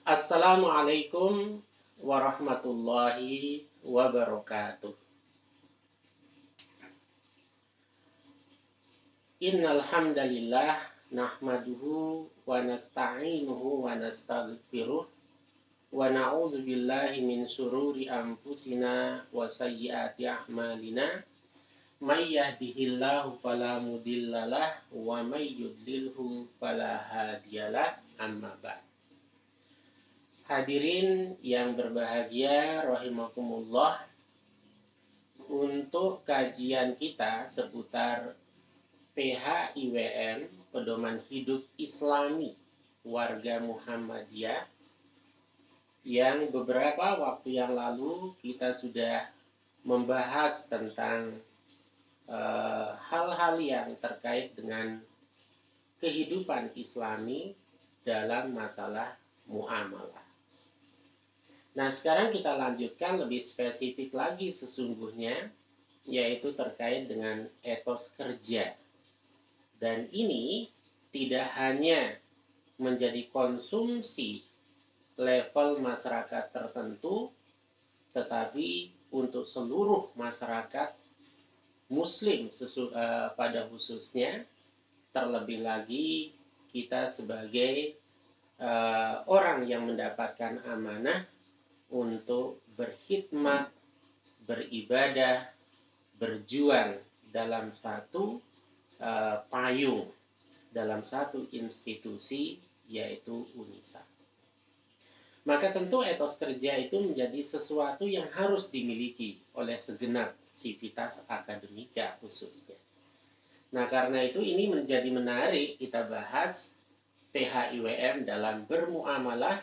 Assalamualaikum warahmatullahi wabarakatuh. Innal hamdalillah nahmaduhu wa nasta'inuhu wa nastaghfiruh wa na'udzu billahi min syururi anfusina wa sayyiati a'malina. May yahdihillahu fala mudhillalah wa may yudlilhu fala hadiyalah. Amma ba'd. Hadirin yang berbahagia rahimakumullah, untuk kajian kita seputar PHIWM, Pedoman Hidup Islami Warga Muhammadiyah, yang beberapa waktu yang lalu kita sudah membahas tentang hal-hal yang terkait dengan kehidupan Islami dalam masalah muamalah. Nah, sekarang kita lanjutkan lebih spesifik lagi sesungguhnya, yaitu terkait dengan etos kerja. Dan ini tidak hanya menjadi konsumsi level masyarakat tertentu, tetapi untuk seluruh masyarakat Muslim pada khususnya, terlebih lagi kita sebagai orang yang mendapatkan amanah untuk berkhidmat, beribadah, berjuang dalam satu payung, dalam satu institusi, yaitu UNISA. Maka tentu etos kerja itu menjadi sesuatu yang harus dimiliki oleh segenap sivitas akademika khususnya. Nah, karena itu ini menjadi menarik kita bahas PHIWM dalam bermuamalah,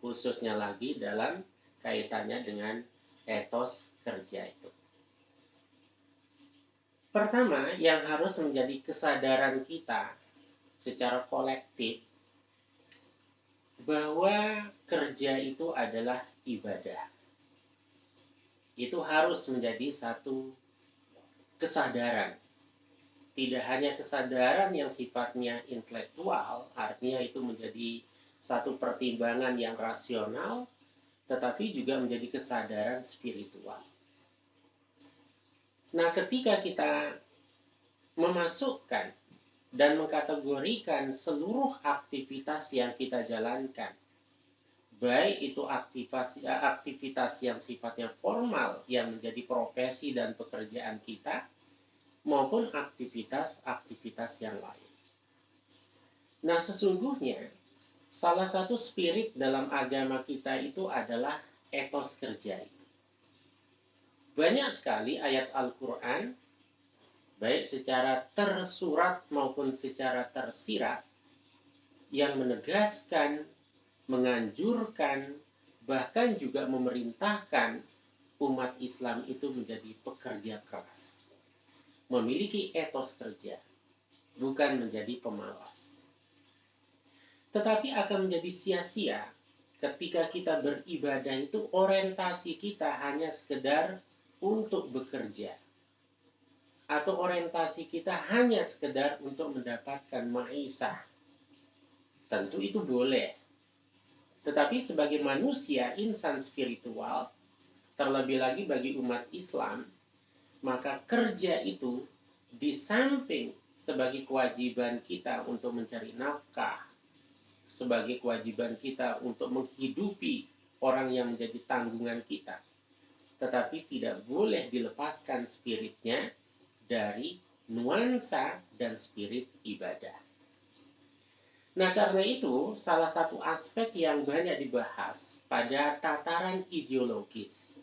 khususnya lagi dalam kaitannya dengan etos kerja itu. Pertama, yang harus menjadi kesadaran kita secara kolektif bahwa kerja itu adalah ibadah. Itu harus menjadi satu kesadaran. Tidak hanya kesadaran yang sifatnya intelektual, artinya itu menjadi satu pertimbangan yang rasional, tetapi juga menjadi kesadaran spiritual. Nah, ketika kita memasukkan dan mengkategorikan seluruh aktivitas yang kita jalankan, baik itu aktivitas yang sifatnya formal yang menjadi profesi dan pekerjaan kita, maupun aktivitas-aktivitas yang lain. Nah, sesungguhnya salah satu spirit dalam agama kita itu adalah etos kerja itu. Banyak sekali ayat Al-Quran, baik secara tersurat maupun secara tersirat, yang menegaskan, menganjurkan, bahkan juga memerintahkan umat Islam itu menjadi pekerja keras, memiliki etos kerja, bukan menjadi pemalas. Tetapi akan menjadi sia-sia ketika kita beribadah itu orientasi kita hanya sekedar untuk bekerja, atau orientasi kita hanya sekedar untuk mendapatkan maisha. Tentu itu boleh, tetapi sebagai manusia, insan spiritual, terlebih lagi bagi umat Islam, maka kerja itu di samping sebagai kewajiban kita untuk mencari nafkah, sebagai kewajiban kita untuk menghidupi orang yang menjadi tanggungan kita, tetapi tidak boleh dilepaskan spiritnya dari nuansa dan spirit ibadah. Nah, karena itu salah satu aspek yang banyak dibahas pada tataran ideologis,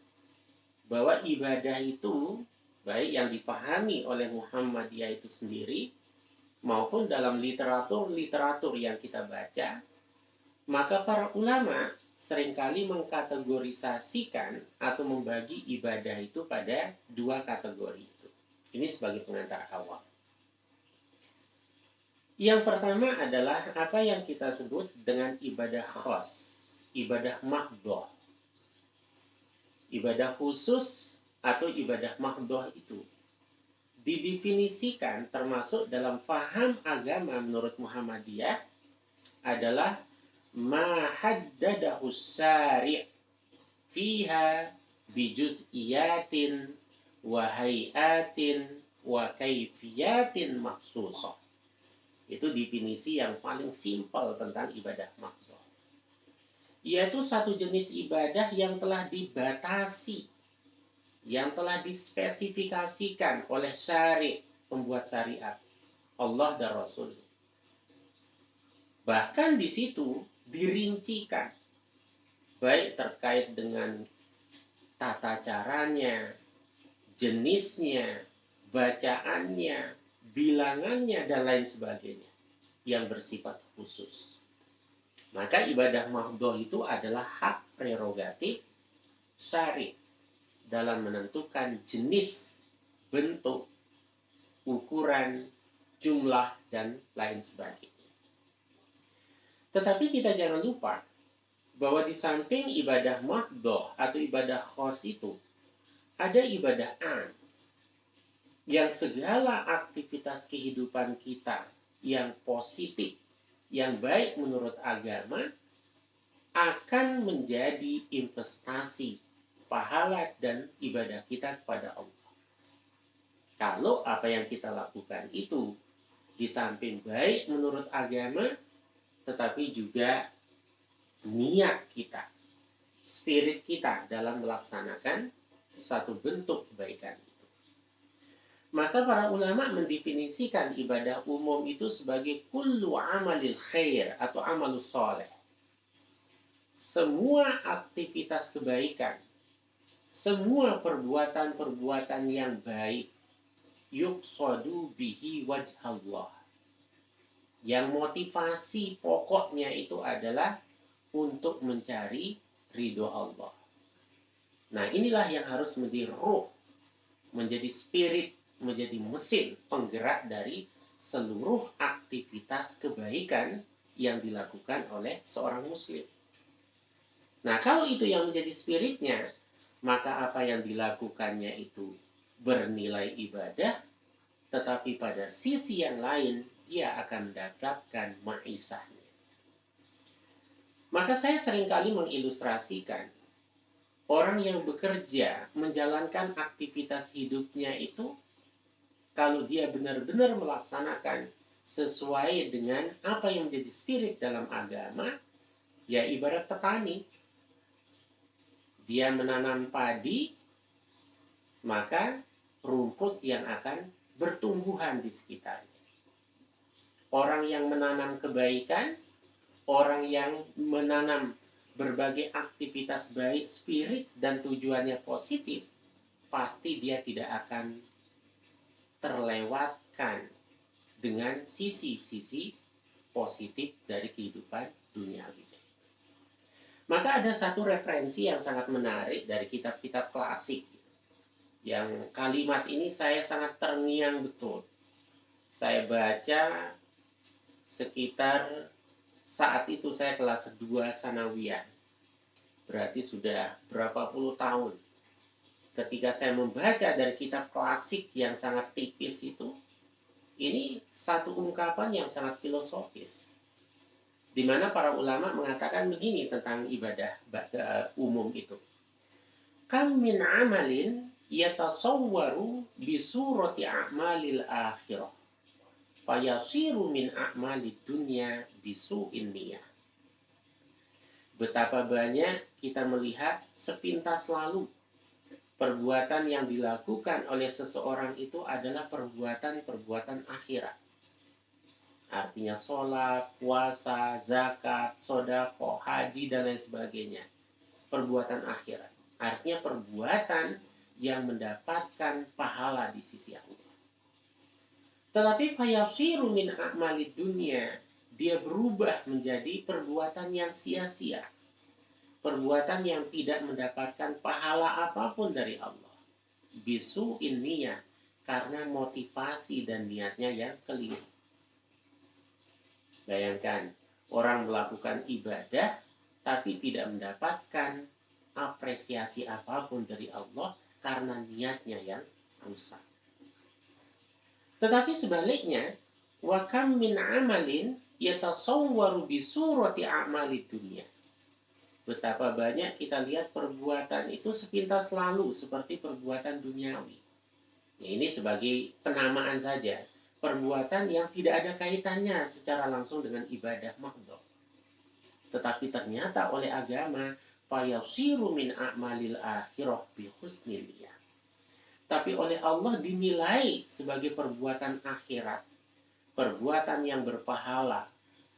bahwa ibadah itu baik yang dipahami oleh Muhammadiyah itu sendiri maupun dalam literatur yang kita baca, maka para ulama seringkali mengkategorisasikan atau membagi ibadah itu pada dua kategori itu. Ini sebagai pengantar awal. Yang pertama adalah apa yang kita sebut dengan ibadah khos, ibadah mahdhah. Ibadah khusus atau ibadah mahdhah itu didefinisikan termasuk dalam paham agama menurut Muhammadiyah adalah ma haddadahu syari' fiha bijuz'iyatin wa hay'atin wa kaifiyatin maksusah. Itu definisi yang paling simpel tentang ibadah makhdhah. Yaitu satu jenis ibadah yang telah dibatasi, yang telah dispesifikasikan oleh syari', pembuat syariat, Allah dan Rasul. Bahkan di situ dirincikan, baik terkait dengan tata caranya, jenisnya, bacaannya, bilangannya, dan lain sebagainya yang bersifat khusus. Maka ibadah makhdhah itu adalah hak prerogatif syari' dalam menentukan jenis, bentuk, ukuran, jumlah, dan lain sebagainya. Tetapi kita jangan lupa bahwa di samping ibadah makhdhah atau ibadah khos itu, ada ibadah am, yang segala aktivitas kehidupan kita yang positif, yang baik menurut agama, akan menjadi investasi pahala dan ibadah kita kepada Allah. Kalau apa yang kita lakukan itu di samping baik menurut agama, tetapi juga niat kita, spirit kita dalam melaksanakan satu bentuk kebaikan itu. Maka para ulama mendefinisikan ibadah umum itu sebagai kullu amalil khair atau amalus soleh. Semua aktivitas kebaikan, semua perbuatan-perbuatan yang baik, yuqsadu bihi wajhallah, yang motivasi pokoknya itu adalah untuk mencari ridho Allah. Nah, inilah yang harus menjadi ruh, menjadi spirit, menjadi mesin penggerak dari seluruh aktivitas kebaikan yang dilakukan oleh seorang muslim. Nah, kalau itu yang menjadi spiritnya, maka apa yang dilakukannya itu bernilai ibadah, tetapi pada sisi yang lain dia akan mendapatkan ma'isahnya. Maka saya seringkali mengilustrasikan orang yang bekerja, menjalankan aktivitas hidupnya itu, kalau dia benar-benar melaksanakan sesuai dengan apa yang menjadi spirit dalam agama, ya ibarat petani. Dia menanam padi, maka rumput yang akan bertumbuhan di sekitarnya. Orang yang menanam kebaikan, orang yang menanam berbagai aktivitas baik, spirit, dan tujuannya positif, pasti dia tidak akan terlewatkan dengan sisi-sisi positif dari kehidupan duniawi. Maka ada satu referensi yang sangat menarik dari kitab-kitab klasik, yang kalimat ini saya sangat terngiang betul. Saya baca sekitar saat itu saya kelas 2 sanawiyah. Berarti sudah berapa puluh tahun. Ketika saya membaca dari kitab klasik yang sangat tipis itu, ini satu ungkapan yang sangat filosofis. Di mana para ulama mengatakan begini tentang ibadah umum itu. Kam min amalin yatasawwaru bisurati a'malil akhirah, fayasiru min a'malid dunya bisu'in niyah. Betapa banyak kita melihat sepintas lalu perbuatan yang dilakukan oleh seseorang itu adalah perbuatan-perbuatan akhirat. Artinya sholat, puasa, zakat, sedekah, haji, dan lain sebagainya. Perbuatan akhirat. Artinya perbuatan yang mendapatkan pahala di sisi Allah. Tetapi fayasiru min a'malid dunya, dia berubah menjadi perbuatan yang sia-sia. Perbuatan yang tidak mendapatkan pahala apapun dari Allah. Bisu'in niyah, karena motivasi dan niatnya yang keliru. Bayangkan, orang melakukan ibadah tapi tidak mendapatkan apresiasi apapun dari Allah karena niatnya yang rusak. Tetapi sebaliknya, wa kam min amalin yatasawwaru bi surati a'malid dunya. Betapa banyak kita lihat perbuatan itu sepintas lalu seperti perbuatan duniawi. Ya, ini sebagai penamaan saja. Perbuatan yang tidak ada kaitannya secara langsung dengan ibadah mahdhah. Tetapi ternyata oleh agama, fayasiru min a'malil akhirah bi husnil niyah. Tapi oleh Allah dinilai sebagai perbuatan akhirat, perbuatan yang berpahala,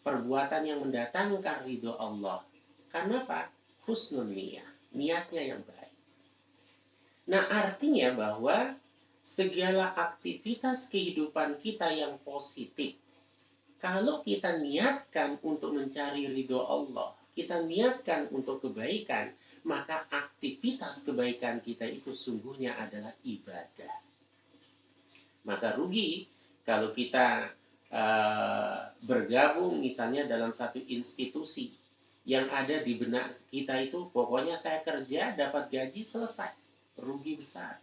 perbuatan yang mendatangkan ridho Allah. Karena apa? Husnul niyah, niatnya yang baik. Nah, artinya bahwa segala aktivitas kehidupan kita yang positif, kalau kita niatkan untuk mencari ridho Allah, kita niatkan untuk kebaikan, maka aktivitas kebaikan kita itu sungguhnya adalah ibadah. Maka rugi kalau kita bergabung misalnya dalam satu institusi yang ada di benak kita itu, pokoknya saya kerja, dapat gaji, selesai. Rugi besar.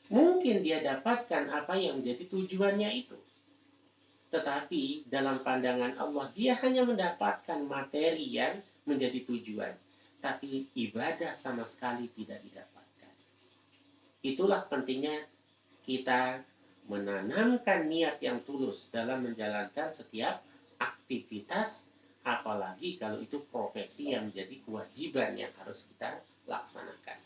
Mungkin dia dapatkan apa yang menjadi tujuannya itu. Tetapi dalam pandangan Allah, dia hanya mendapatkan materi yang menjadi tujuan. Tapi ibadah sama sekali tidak didapatkan. Itulah pentingnya kita menanamkan niat yang tulus dalam menjalankan setiap aktivitas, apalagi kalau itu profesi yang menjadi kewajiban yang harus kita laksanakan.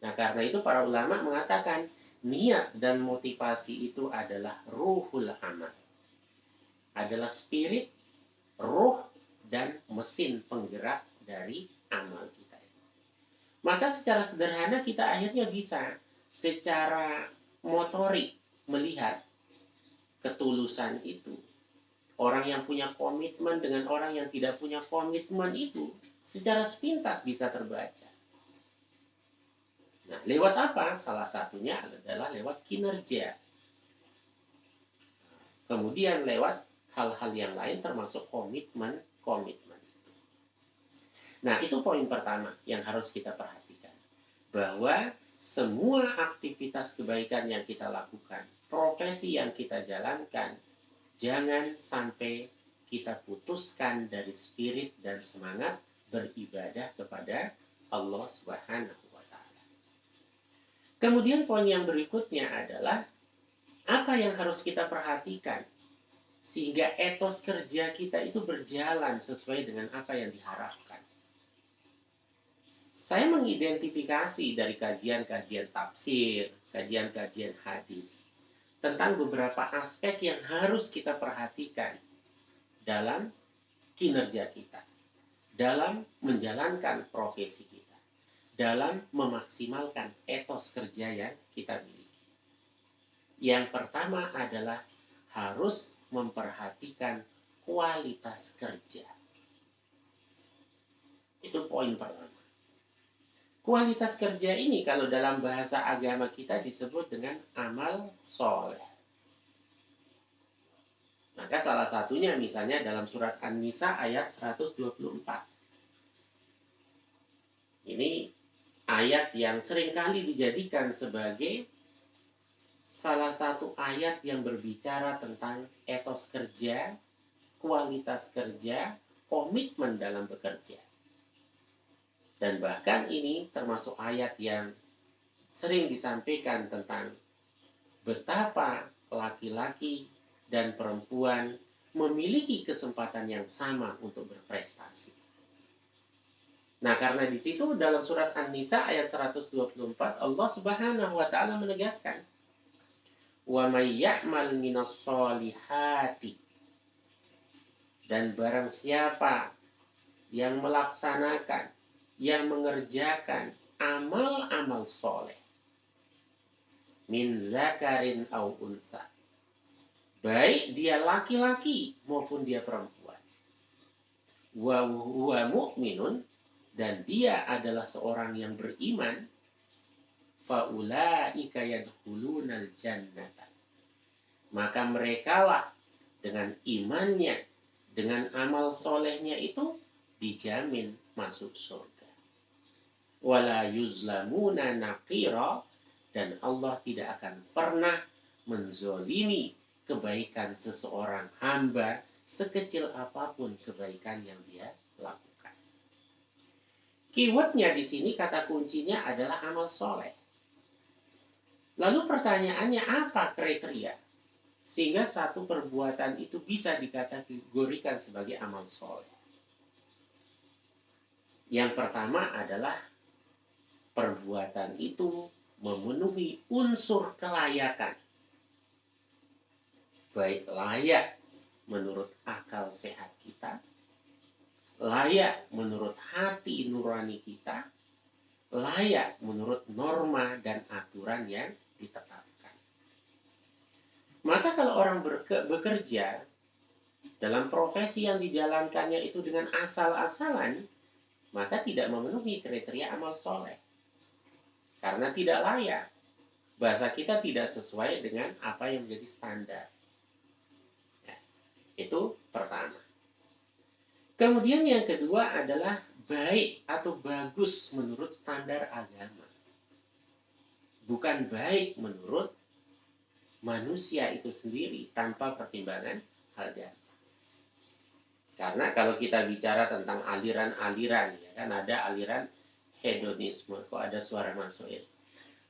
Nah, karena itu para ulama mengatakan niat dan motivasi itu adalah ruhul amal. Adalah spirit, ruh, dan mesin penggerak dari amal kita. Maka secara sederhana kita akhirnya bisa secara motorik melihat ketulusan itu. Orang yang punya komitmen dengan orang yang tidak punya komitmen itu secara sepintas bisa terbaca. Nah, lewat apa? Salah satunya adalah lewat kinerja. Kemudian lewat hal-hal yang lain termasuk komitmen. Nah, itu poin pertama yang harus kita perhatikan. Bahwa semua aktivitas kebaikan yang kita lakukan, profesi yang kita jalankan, jangan sampai kita putuskan dari spirit dan semangat beribadah kepada Allah Subhanahu wa Ta'ala. Kemudian poin yang berikutnya adalah apa yang harus kita perhatikan sehingga etos kerja kita itu berjalan sesuai dengan apa yang diharapkan. Saya mengidentifikasi dari kajian-kajian tafsir, kajian-kajian hadis, tentang beberapa aspek yang harus kita perhatikan dalam kinerja kita, dalam menjalankan profesi kita, dalam memaksimalkan etos kerja yang kita miliki. Yang pertama adalah harus memperhatikan kualitas kerja. Itu poin pertama. Kualitas kerja ini kalau dalam bahasa agama kita disebut dengan amal soleh. Maka salah satunya misalnya dalam surat An-Nisa ayat 124. Ini ayat yang seringkali dijadikan sebagai salah satu ayat yang berbicara tentang etos kerja, kualitas kerja, komitmen dalam bekerja. Dan bahkan ini termasuk ayat yang sering disampaikan tentang betapa laki-laki dan perempuan memiliki kesempatan yang sama untuk berprestasi. Nah, karena di situ dalam surat An-Nisa ayat 124 Allah Subhanahu wa Ta'ala menegaskan, "Wa may ya'mal minas solihati." Dan barang siapa yang melaksanakan, yang mengerjakan amal-amal soleh, min zakarin au unsa, baik dia laki-laki maupun dia perempuan, wa huwa mu'minun, dan dia adalah seorang yang beriman, fa ulaika yadkhulunal jannata, maka merekalah dengan imannya, dengan amal solehnya itu dijamin masuk surga. Wala yuzlamuna naqira, dan Allah tidak akan pernah menzolimi kebaikan seseorang hamba, sekecil apapun kebaikan yang dia lakukan. Keywordnya di sini, kata kuncinya adalah amal soleh. Lalu pertanyaannya, apa kriteria sehingga satu perbuatan itu bisa dikategorikan sebagai amal soleh? Yang pertama adalah perbuatan itu memenuhi unsur kelayakan. Baik layak menurut akal sehat kita, layak menurut hati nurani kita, layak menurut norma dan aturan yang ditetapkan. Maka kalau orang bekerja dalam profesi yang dijalankannya itu dengan asal-asalan, maka tidak memenuhi kriteria amal soleh. Karena tidak layak. Bahasa kita tidak sesuai dengan apa yang menjadi standar. Ya, itu pertama. Kemudian yang kedua adalah baik atau bagus menurut standar agama. Bukan baik menurut manusia itu sendiri tanpa pertimbangan agama. Karena kalau kita bicara tentang aliran-aliran, ya kan ada aliran hedonisme. Kok ada suara masuk ya?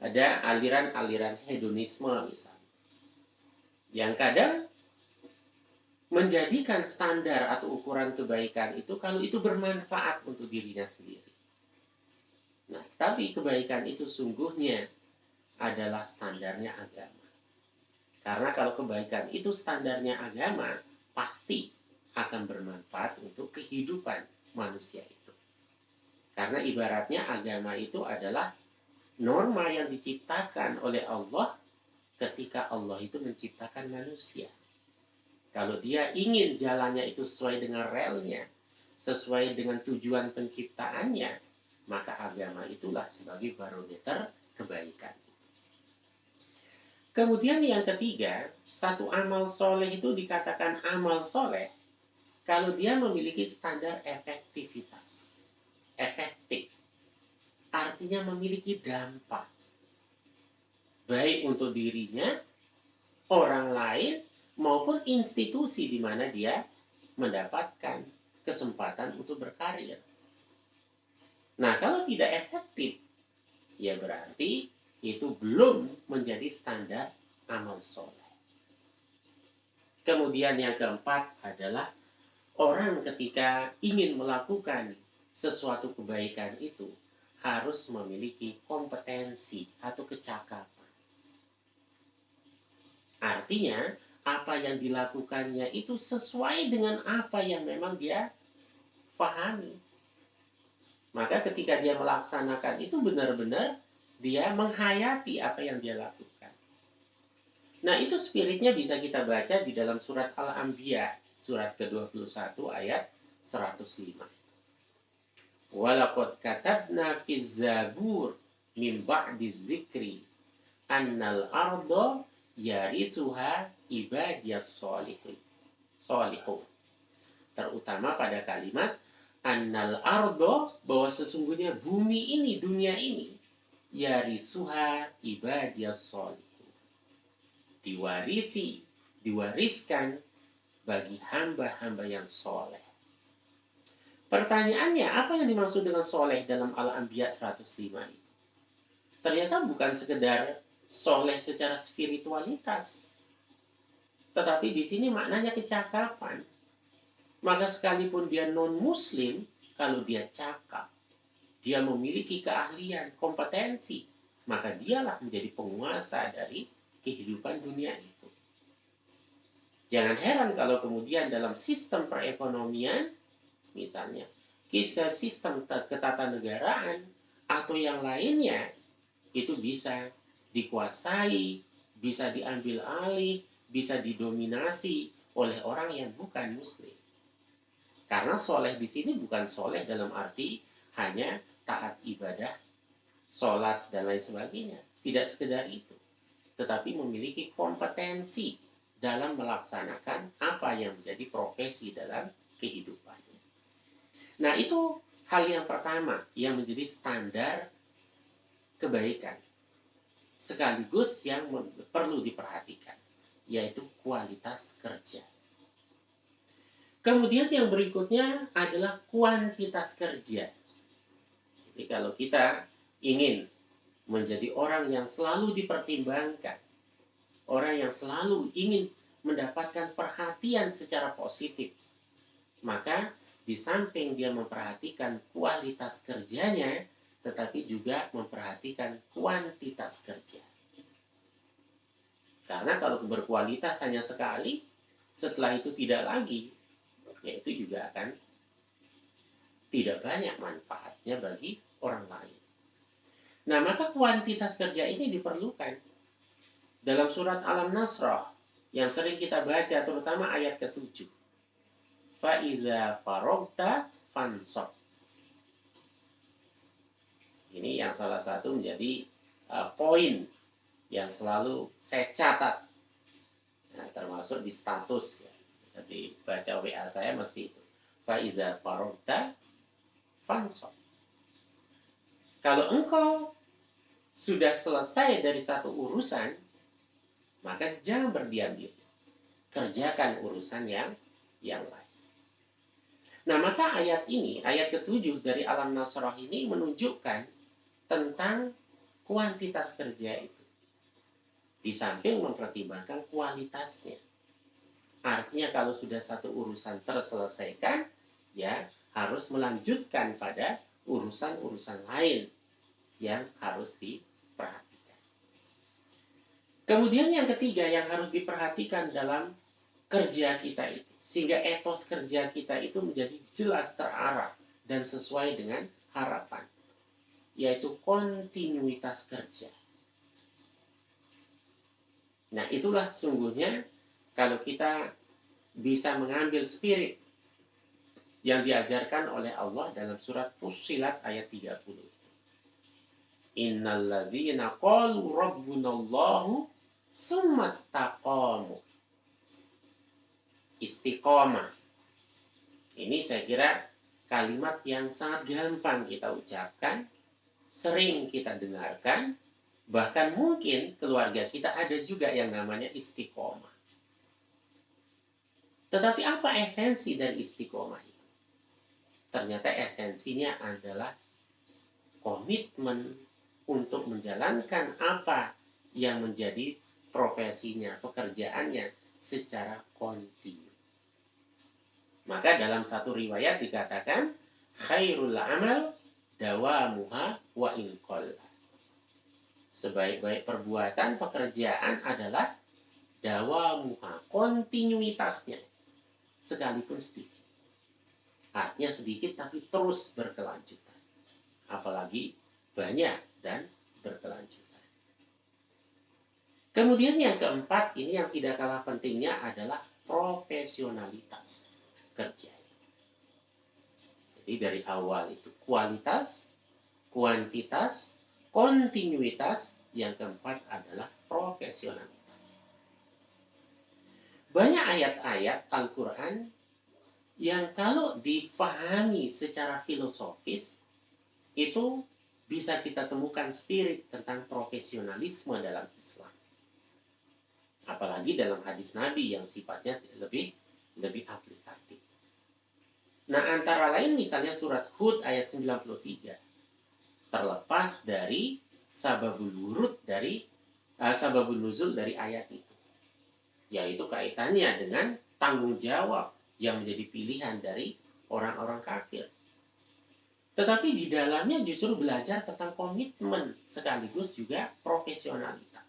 Ada aliran-aliran hedonisme misalnya. Yang kadang menjadikan standar atau ukuran kebaikan itu kalau itu bermanfaat untuk dirinya sendiri. Nah, tapi kebaikan itu sungguhnya adalah standarnya agama. Karena kalau kebaikan itu standarnya agama, pasti akan bermanfaat untuk kehidupan manusia itu. Karena ibaratnya agama itu adalah norma yang diciptakan oleh Allah ketika Allah itu menciptakan manusia. Kalau dia ingin jalannya itu sesuai dengan relnya, sesuai dengan tujuan penciptaannya, maka agama itulah sebagai barometer kebaikan. Kemudian yang ketiga, satu amal soleh itu dikatakan amal soleh kalau dia memiliki standar efektivitas. Efektif. Artinya memiliki dampak. Baik untuk dirinya, orang lain, maupun institusi di mana dia mendapatkan kesempatan untuk berkarir. Nah, kalau tidak efektif, ya berarti itu belum menjadi standar amal soleh. Kemudian yang keempat adalah orang ketika ingin melakukan sesuatu kebaikan itu harus memiliki kompetensi atau kecakapan. Artinya, apa yang dilakukannya itu sesuai dengan apa yang memang dia pahami. Maka ketika dia melaksanakan itu benar-benar dia menghayati apa yang dia lakukan. Nah, itu spiritnya bisa kita baca di dalam surat Al-Anbiya, surat ke-21 ayat 105. Walaqad katabna fiz zabur min ba'di dzikri annal arda yarithuha ibadiyas solihun. Terutama pada kalimat annal arda, bahwa sesungguhnya bumi ini, dunia ini, yarithuha ibadiyas solihun. Diwariskan bagi hamba-hamba yang soleh. Pertanyaannya, apa yang dimaksud dengan soleh dalam Al-Anbiya 105 ini? Ternyata bukan sekedar soleh secara spiritualitas, tetapi di sini maknanya kecakapan. Maka sekalipun dia non-muslim, kalau dia cakap, dia memiliki keahlian, kompetensi, maka dialah menjadi penguasa dari kehidupan dunia itu. Jangan heran kalau kemudian dalam sistem perekonomian, misalnya kisah sistem ketatanegaraan atau yang lainnya, itu bisa dikuasai, bisa diambil alih, bisa didominasi oleh orang yang bukan muslim. Karena soleh di sini bukan soleh dalam arti hanya taat ibadah, sholat dan lain sebagainya. Tidak sekedar itu, tetapi memiliki kompetensi dalam melaksanakan apa yang menjadi profesi dalam kehidupannya. Nah, itu hal yang pertama yang menjadi standar kebaikan, sekaligus yang perlu diperhatikan. yaitu kualitas kerja. Kemudian yang berikutnya adalah kuantitas kerja. Jadi kalau kita ingin menjadi orang yang selalu dipertimbangkan, orang yang selalu ingin mendapatkan perhatian secara positif, maka di samping dia memperhatikan kualitas kerjanya, tetapi juga memperhatikan kuantitas kerja. Karena kalau berkualitas hanya sekali, setelah itu tidak lagi, ya itu juga akan tidak banyak manfaatnya bagi orang lain. Nah, maka kuantitas kerja ini diperlukan. Dalam surat Al-Nasrah yang sering kita baca, terutama ayat ke-7. Fa'idza farogta fansab. Ini yang salah satu menjadi poin yang selalu saya catat. Nah, termasuk di status ya. Jadi baca WA saya mesti itu. Fa'idza farogta fansab. Kalau engkau sudah selesai dari satu urusan, maka jangan berdiam diri. Kerjakan urusan yang lain. Nah, maka ayat ini, ayat ke-7 dari Al-Nasrah ini menunjukkan tentang kuantitas kerja itu. Di samping mempertimbangkan kualitasnya. Artinya kalau sudah satu urusan terselesaikan, ya harus melanjutkan pada urusan-urusan lain yang harus diperhatikan. Kemudian yang ketiga yang harus diperhatikan dalam kerja kita itu, sehingga etos kerja kita itu menjadi jelas terarah dan sesuai dengan harapan, yaitu kontinuitas kerja. Nah, itulah sesungguhnya kalau kita bisa mengambil spirit yang diajarkan oleh Allah dalam surat Fussilat ayat 30. Innalladzina qalu rabbunallahu tsumma istaqamu. Istiqomah. Ini saya kira kalimat yang sangat gampang kita ucapkan, sering kita dengarkan, bahkan mungkin keluarga kita ada juga yang namanya istiqomah. Tetapi apa esensi dari istiqomah itu? Ternyata esensinya adalah komitmen untuk menjalankan apa yang menjadi profesinya, pekerjaannya secara kontinu. Maka dalam satu riwayat dikatakan, khairul amal dawamuha wa in qalla. Sebaik-baik perbuatan, pekerjaan adalah dawamuha, kontinuitasnya, sekalipun sedikit. Artinya sedikit tapi terus berkelanjutan. Apalagi banyak dan berkelanjutan. Kemudian yang keempat, ini yang tidak kalah pentingnya adalah profesionalitas kerja. Jadi dari awal itu kualitas, kuantitas, kontinuitas, yang keempat adalah profesionalitas. Banyak ayat-ayat Al-Quran yang kalau dipahami secara filosofis, itu bisa kita temukan spirit tentang profesionalisme dalam Islam. Apalagi dalam hadis Nabi yang sifatnya lebih aplikatif. Nah, antara lain misalnya surat Hud ayat 93. Terlepas dari sababul nuzul dari ayat itu. Yaitu kaitannya dengan tanggung jawab yang menjadi pilihan dari orang-orang kafir. Tetapi di dalamnya justru belajar tentang komitmen sekaligus juga profesionalitas.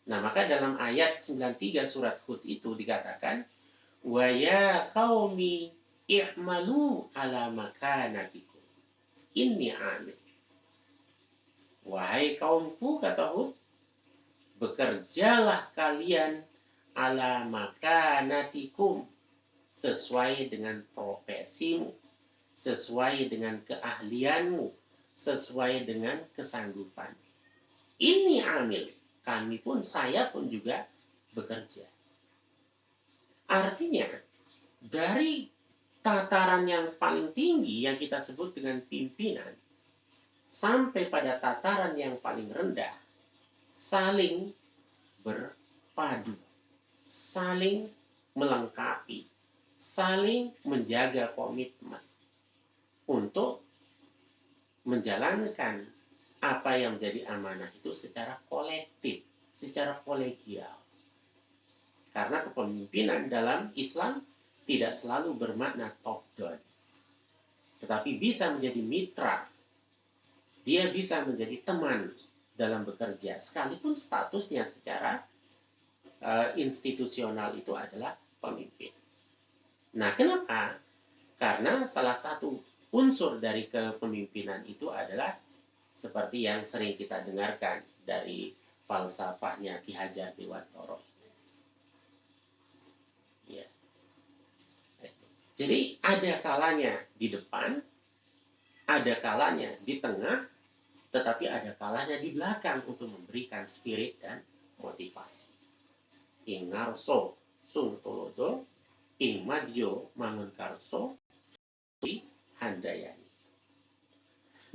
Nah, maka dalam ayat 93 surat Hud itu dikatakan, wa ya qaumi i'malu ala makanatikum inni amil. Wahai kaumku, kata Hud, bekerjalah kalian ala makanatikum, sesuai dengan profesimu, sesuai dengan keahlianmu, sesuai dengan kesanggupan. Ini amil, kami pun, saya pun juga bekerja. Artinya, dari tataran yang paling tinggi yang kita sebut dengan pimpinan, sampai pada tataran yang paling rendah, saling padu, saling melengkapi, saling menjaga komitmen untuk menjalankan apa yang menjadi amanah itu secara kolektif, secara kolegial. Karena kepemimpinan dalam Islam tidak selalu bermakna top down, tetapi bisa menjadi mitra. Dia bisa menjadi teman dalam bekerja, sekalipun statusnya secara institusional itu adalah pemimpin. Nah, kenapa? Karena salah satu unsur dari kepemimpinan itu adalah seperti yang sering kita dengarkan dari falsafahnya Ki Hajar Dewantara. Ya. Jadi ada kalanya di depan, ada kalanya di tengah, tetapi ada kalanya di belakang untuk memberikan spirit dan motivasi. Ing ngarso sung tolodo, ing madyo mangun karso handayani.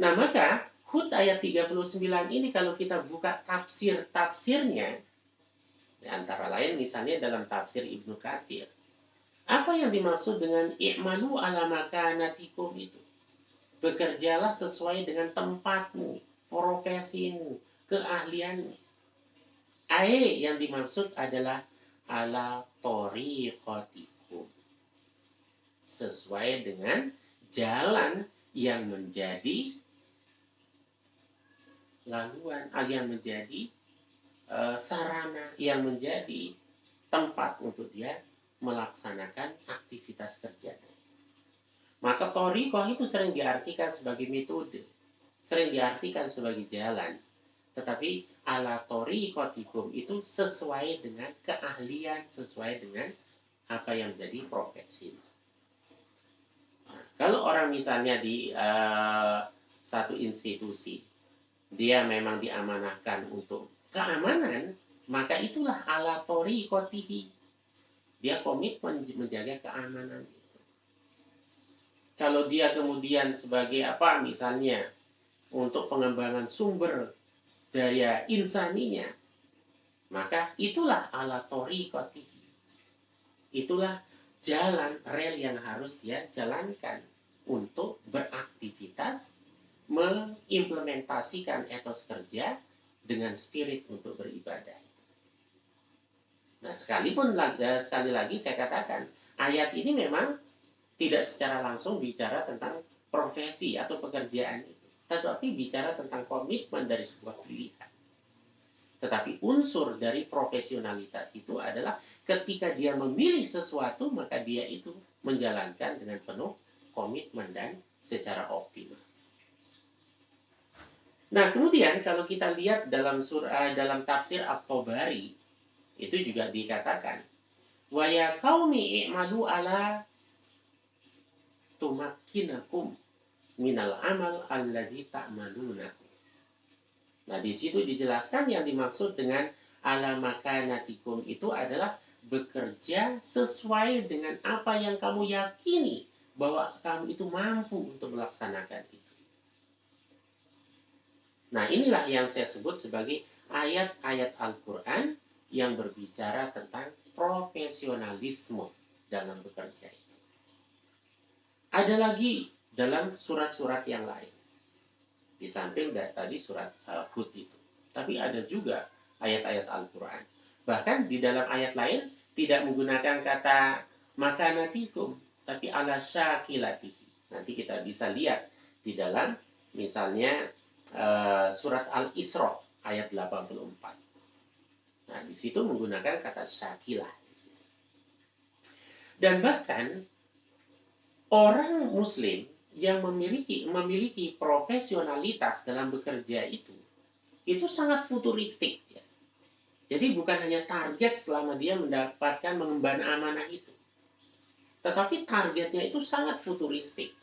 Nah, maka Hud ayat 39 ini kalau kita buka tafsir-tafsirnya, antara lain misalnya dalam tafsir Ibnu Katsir, apa yang dimaksud dengan i'malu ala makanatikum itu? Bekerjalah sesuai dengan tempatmu, profesimu, keahlianmu. Yang dimaksud adalah ala tariqatikum, sesuai dengan jalan yang menjadi laluan, yang menjadi sarana, yang menjadi tempat untuk dia melaksanakan aktivitas kerjanya. Maka thariqah itu sering diartikan sebagai metode, sering diartikan sebagai jalan. Tetapi ala thariqatikum itu sesuai dengan keahlian, sesuai dengan apa yang menjadi profesi. Nah, kalau orang misalnya di satu institusi, dia memang diamanahkan untuk keamanan, maka itulah ala thariqatihi. Dia komitmen menjaga keamanan. Kalau dia kemudian sebagai apa misalnya untuk pengembangan sumber daya insaninya, maka itulah ala thariqatihi. Itulah jalan rel yang harus dia jalankan untuk beraktivitas, mengimplementasikan etos kerja dengan spirit untuk beribadah. Nah, sekali lagi saya katakan, ayat ini memang tidak secara langsung bicara tentang profesi atau pekerjaan itu, tetapi bicara tentang komitmen dari sebuah pilihan. Tetapi unsur dari profesionalitas itu adalah ketika dia memilih sesuatu, maka dia itu menjalankan dengan penuh komitmen dan secara optimal. Nah, kemudian kalau kita lihat dalam dalam tafsir At-Tabari, itu juga dikatakan, wa ya qaumi i'malu ala tumakkinakum minal amal alladzi ta'malunahu. Nah, di situ dijelaskan yang dimaksud dengan ala makanatikum itu adalah bekerja sesuai dengan apa yang kamu yakini bahwa kamu itu mampu untuk melaksanakan itu. Nah, inilah yang saya sebut sebagai ayat-ayat Al-Quran yang berbicara tentang profesionalisme dalam bekerja itu. Ada lagi dalam surat-surat yang lain. Di samping dari tadi surat Hud itu. Tapi ada juga ayat-ayat Al-Quran. Bahkan di dalam ayat lain tidak menggunakan kata makanatikum, tapi ala syakilatihi. Nanti kita bisa lihat di dalam misalnya surat Al-Isra ayat 84. Nah, di situ menggunakan kata syakilah. Dan bahkan orang Muslim yang memiliki profesionalitas dalam bekerja itu sangat futuristik. Ya. Jadi bukan hanya target selama dia mendapatkan mengemban amanah itu, tetapi targetnya itu sangat futuristik.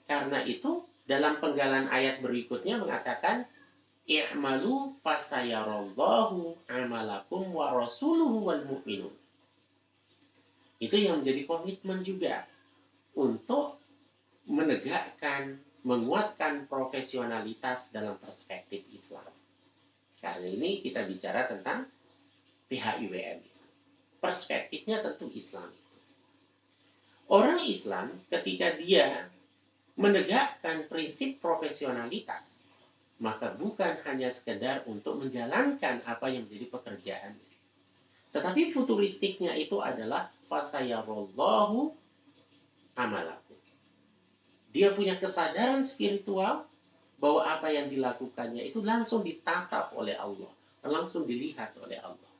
Karena itu dalam penggalan ayat berikutnya mengatakan, i'malu fasayarallahu amalakum wa rasuluhu wal mu'minun. Itu yang menjadi komitmen juga untuk menegakkan, menguatkan profesionalitas dalam perspektif Islam. Kali ini kita bicara tentang pihak IWM. Perspektifnya tentu Islam. Orang Islam ketika dia menegakkan prinsip profesionalitas, maka bukan hanya sekedar untuk menjalankan apa yang menjadi pekerjaannya. Tetapi futuristiknya itu adalah fasayarallahu amalakum. Dia punya kesadaran spiritual bahwa apa yang dilakukannya itu langsung ditatap oleh Allah, langsung dilihat oleh Allah.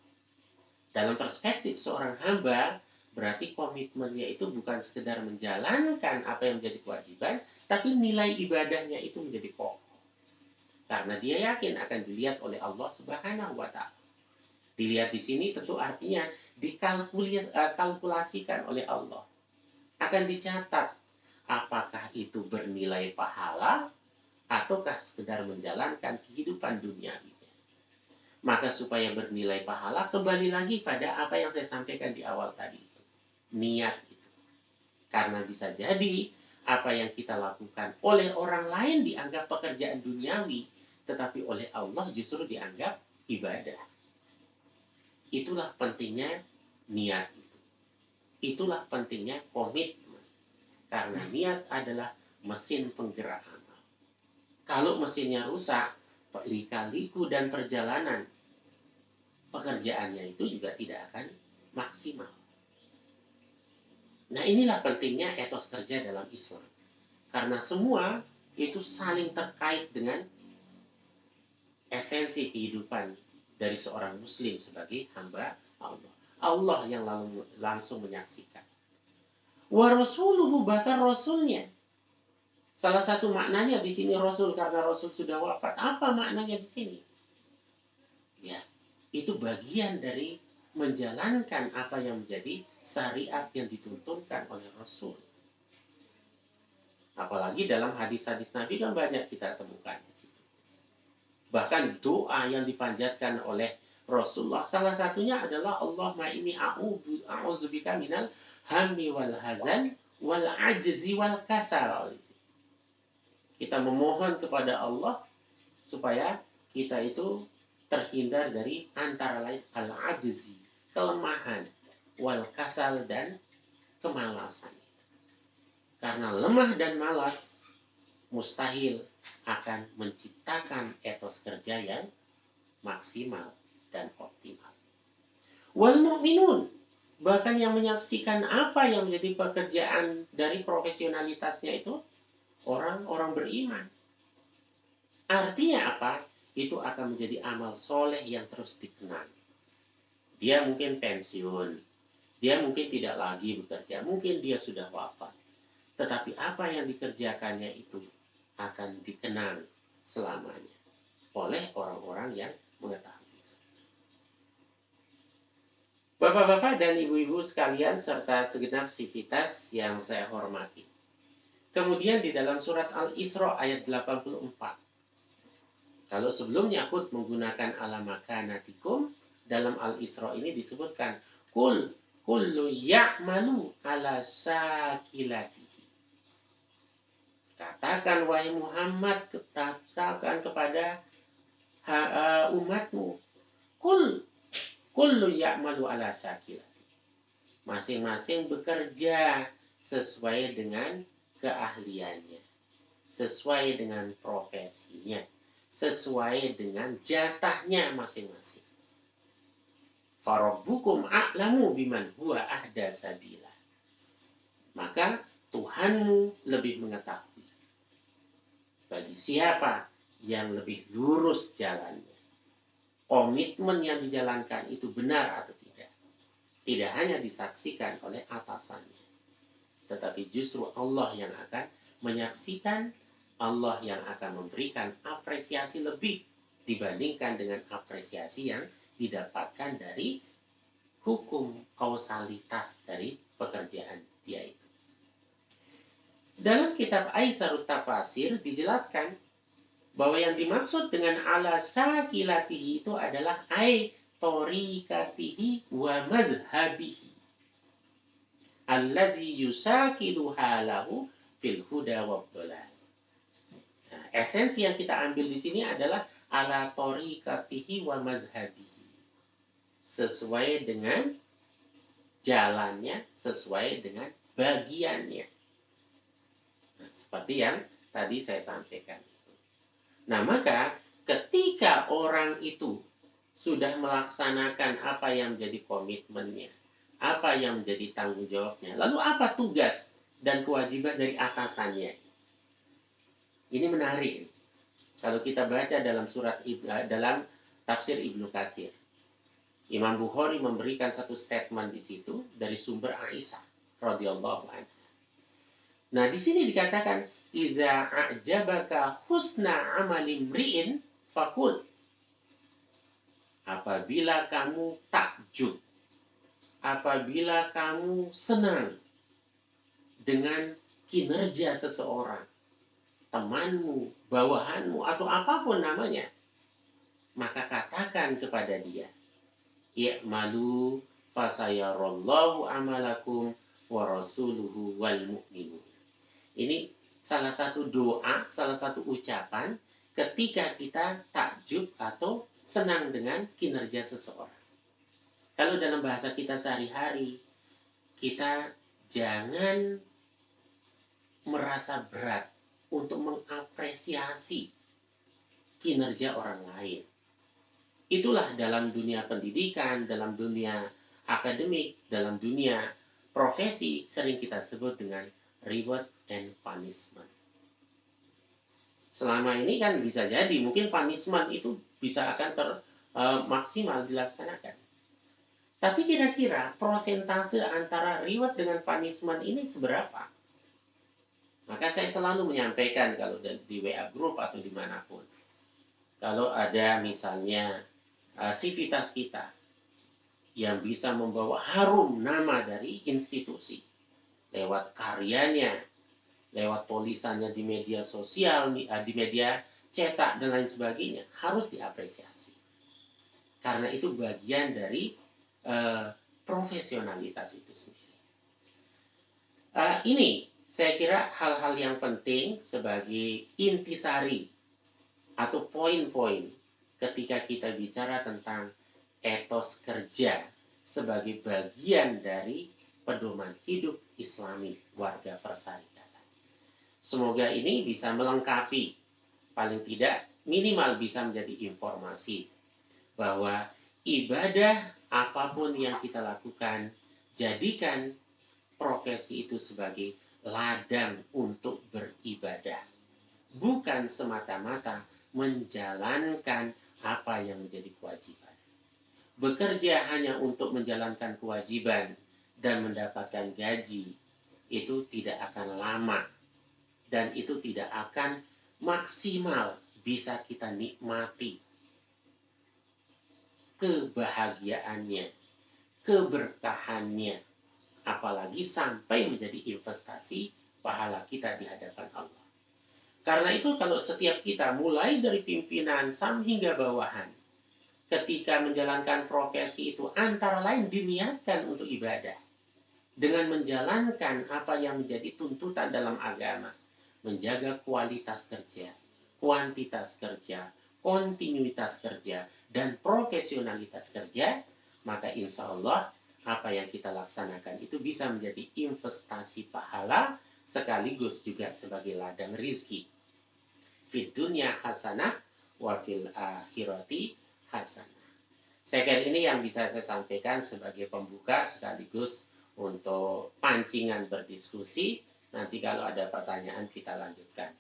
Dalam perspektif seorang hamba, berarti komitmennya itu bukan sekedar menjalankan apa yang menjadi kewajiban, tapi nilai ibadahnya itu menjadi pokok. Karena dia yakin akan dilihat oleh Allah Subhanahu wa Ta'ala. Dilihat di sini tentu artinya dikalkulasikan oleh Allah. Akan dicatat apakah itu bernilai pahala ataukah sekedar menjalankan kehidupan duniawi. Maka supaya bernilai pahala, kembali lagi pada apa yang saya sampaikan di awal tadi itu. Niat itu. Karena bisa jadi apa yang kita lakukan oleh orang lain dianggap pekerjaan duniawi, tetapi oleh Allah justru dianggap ibadah. Itulah pentingnya niat itu. Itulah pentingnya komitmen. Karena niat adalah mesin penggerak amal. Kalau mesinnya rusak, lika-liku dan perjalanan pekerjaannya itu juga tidak akan maksimal. Nah, inilah pentingnya etos kerja dalam Islam. Karena semua itu saling terkait dengan esensi kehidupan dari seorang muslim sebagai hamba Allah. Allah yang langsung menyaksikan. Wa rasuluhu, bahkan rasulnya. Salah satu maknanya di sini rasul karena rasul sudah wafat. Apa maknanya di sini? Ya, itu bagian dari menjalankan apa yang menjadi syariat yang dituntunkan oleh Rasul. Apalagi dalam hadis-hadis Nabi kan banyak kita temukan. Bahkan doa yang dipanjatkan oleh Rasulullah, salah satunya adalah Allahumma inni a'udzubika minal hammi wal hazan wal ajzi wal kasal. Kita memohon kepada Allah supaya kita itu terhindar dari antara lain al-ajzi, kelemahan, wal kasal, dan kemalasan. Karena lemah dan malas mustahil akan menciptakan etos kerja yang maksimal dan optimal. Wal mu'minun, bahkan yang menyaksikan apa yang menjadi pekerjaan dari profesionalitasnya itu orang-orang beriman. Artinya apa? Itu akan menjadi amal soleh yang terus dikenang. Dia mungkin pensiun, dia mungkin tidak lagi bekerja, mungkin dia sudah wafat. Tetapi apa yang dikerjakannya itu akan dikenang selamanya oleh orang-orang yang mengetahui. Bapak-bapak dan ibu-ibu sekalian serta segenap sivitas yang saya hormati. Kemudian di dalam surat Al-Isra ayat 84. Kalau sebelumnya Hud menggunakan ala makanatikum, dalam Al-Isra ini disebutkan kullu ya'malu ala sakilatihi. Katakan wahai Muhammad, katakan kepada umatmu, kullu ya'malu ala sakilatihi. Masing-masing bekerja sesuai dengan keahliannya, sesuai dengan profesinya, sesuai dengan jatahnya masing-masing. Farabbukum a'lamu biman huwa ahda sabila. Maka Tuhanmu lebih mengetahui bagi siapa yang lebih lurus jalannya. Komitmen yang dijalankan itu benar atau tidak. Tidak hanya disaksikan oleh atasannya, tetapi justru Allah yang akan menyaksikan, Allah yang akan memberikan apresiasi lebih dibandingkan dengan apresiasi yang didapatkan dari hukum kausalitas dari pekerjaan dia itu. Dalam kitab Aisarut Tafasir dijelaskan bahwa yang dimaksud dengan ala sakilatihi itu adalah ai torikatihi wa madhabihi alladhi yusakilu halahu fil huda wa dhalal. Nah, esensi yang kita ambil di sini adalah ala torikatihi wa madhabihi. sesuai dengan jalannya, sesuai dengan bagiannya. Nah, seperti yang tadi saya sampaikan. Nah, maka ketika orang itu sudah melaksanakan apa yang menjadi komitmennya, apa yang menjadi tanggung jawabnya, lalu apa tugas dan kewajiban dari atasannya? Ini menarik. Kalau kita baca dalam tafsir Ibnu Katsir, Imam Bukhari memberikan satu statement di situ dari sumber Aisyah radhiyallahu anha. Nah, di sini dikatakan, "Idza a'jabaka husna amali mri'in faqul." Apabila kamu takjub, apabila kamu senang dengan kinerja seseorang, temanmu, bawahanmu, atau apapun namanya, maka katakan kepada dia, "I'malu fasayarallahu amalakum wa rasuluhu wal mu'minun." Ini salah satu doa, salah satu ucapan ketika kita takjub atau senang dengan kinerja seseorang. Kalau dalam bahasa kita sehari-hari, kita jangan merasa berat untuk mengapresiasi kinerja orang lain. Itulah dalam dunia pendidikan, dalam dunia akademik, dalam dunia profesi sering kita sebut dengan reward and punishment. Selama ini kan bisa jadi mungkin punishment itu bisa akan maksimal dilaksanakan. Tapi kira-kira prosentase antara reward dengan punishment ini seberapa? Maka saya selalu menyampaikan kalau di WA group atau dimanapun, kalau ada misalnya sivitas kita yang bisa membawa harum nama dari institusi lewat karyanya, lewat tulisannya di media sosial, di media cetak dan lain sebagainya, harus diapresiasi. Karena itu bagian dari profesionalitas itu sendiri. Ini saya kira hal-hal yang penting sebagai intisari atau poin-poin ketika kita bicara tentang etos kerja sebagai bagian dari pedoman hidup Islami warga persyarikatan. Semoga ini bisa melengkapi, paling tidak minimal bisa menjadi informasi bahwa ibadah apapun yang kita lakukan, jadikan profesi itu sebagai ladang untuk beribadah, bukan semata-mata menjalankan apa yang menjadi kewajiban. Bekerja hanya untuk menjalankan kewajiban dan mendapatkan gaji, itu tidak akan lama dan itu tidak akan maksimal bisa kita nikmati kebahagiaannya, keberkahannya, apalagi sampai menjadi investasi pahala kita di hadapan Allah. Karena itu kalau setiap kita mulai dari pimpinan sampai hingga bawahan, ketika menjalankan profesi itu antara lain diniatkan untuk ibadah, dengan menjalankan apa yang menjadi tuntutan dalam agama, menjaga kualitas kerja, kuantitas kerja, kontinuitas kerja, dan profesionalitas kerja, maka insya Allah apa yang kita laksanakan itu bisa menjadi investasi pahala sekaligus juga sebagai ladang rizki. Fid dunya hasanah wa fil akhirati hasanah. Saya kira ini yang bisa saya sampaikan sebagai pembuka sekaligus untuk pancingan berdiskusi. Nanti kalau ada pertanyaan kita lanjutkan.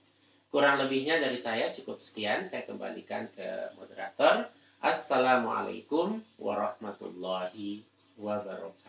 Kurang lebihnya dari saya cukup sekian. Saya kembalikan ke moderator. Assalamualaikum warahmatullahi wabarakatuh.